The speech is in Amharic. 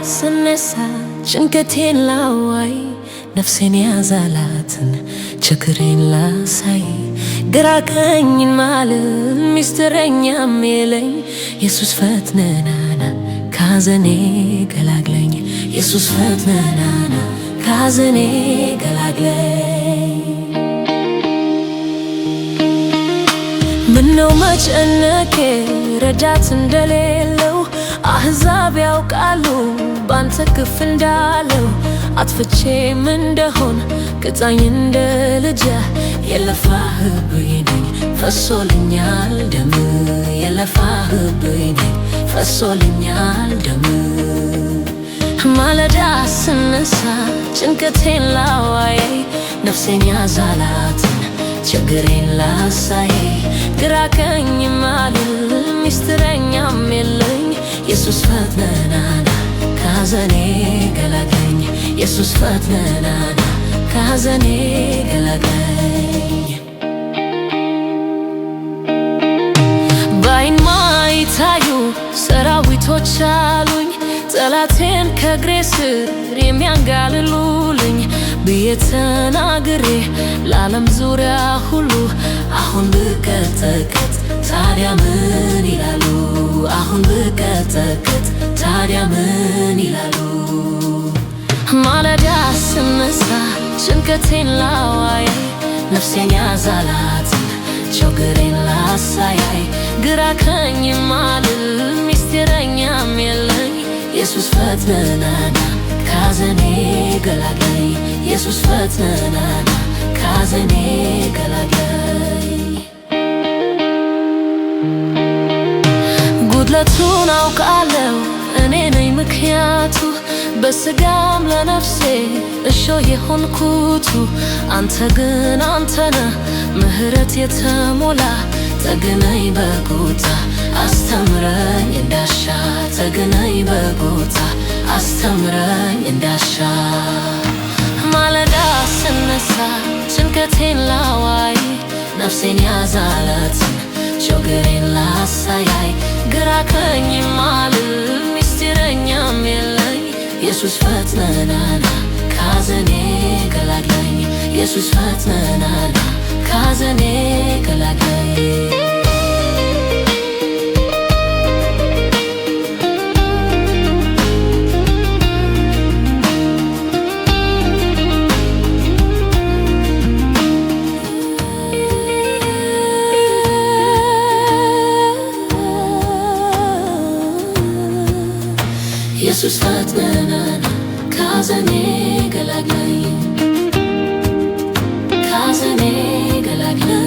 ስነሳ ጭንቀቴን ላዋይ ነፍሴን ያዛላትን ችግሬን ላሳይ ግራ ቀኝን ማልል ሚስጥረኛም የለኝ ኢየሱስ ፈጥነናና ካዘኔ ገላግለኝ ኢየሱስ ፈጥነናና ካዘኔ ገላግለኝ። ምነው መጨነቄ ረዳት እንደሌለው አሕዛብ ያውቃሉ ባንተ ክፍ እንዳለው አጥፍቼም እንደሆን ቅጣኝ እንደ ልጅ የለፋህብኝ ነኝ ፈሶልኛል ደም የለፋህብኝ ነኝ ፈሶልኛል ደም። ማለዳ ስነሳ ጭንቀቴን ላዋይ ነፍሴን ያዛላትን ችግሬን ላሳይ ግራ ቀኝ ማልል ሚስጥረኛም የለኝ ኢየሱስ ፈጥነናና ካዘኔ ገላግለኝ ኢየሱስ ፈጥነናና ካዘኔ ገላግለኝ። በዓይን ማይታዩ ሰራዊቶች አሉኝ ጠላቴን ከእግሬ ስር የሚያንጋልሉልኝ ብዬ ተናግሬ ለዓለም ዙሪያ ሁሉ አሁን ብቀጠቀጥ ታዲያ ምን ይላሉ? አሁን ብቀጠቀጥ ታዲያ ምን ይላሉ? ማለዳ ስነሳ ጭንቀቴን ላዋይ ነፍሴን ያዛላትን ችግሬን ላሳያይ ግራ ቀኝ ማልል ሚስጥረኛም የለኝ ኢየሱስ ፈጥነናና ካዘኔ ገላግለኝ ኢየሱስ ፈጥነናና ካዘኔ ገላግለኝ። ጉድለቱን አውቃለሁ እኔ ነኝ ምክንያቱ በስጋም ለነፍሴ እሾህ የሆንኩቱ አንተ ግን አንተነህ ምሕረት የተሞላ ተገናኝ በጎታ አስተምረኝ እንዳሻ ተገናኝ በጎታ አስተምረኝ እንዳሻ። ማለዳ ስነሳ ጭንቀቴን ላዋይ ነፍሴን ያዛላትን ችግሬን ላሳያይ ግራ ቀኝ ማልል ሚስጥረኛም የለኝ ኢየሱስ ፈጥነናና ካዘኔ ገላግለኝ ኢየሱስ ፈጥነናና ካዘኔ ገላግለኝ። ኢየሱስ ፈጥነናና ካዘኔ ገላግለኝ ካዘኔ ገላግለኝ።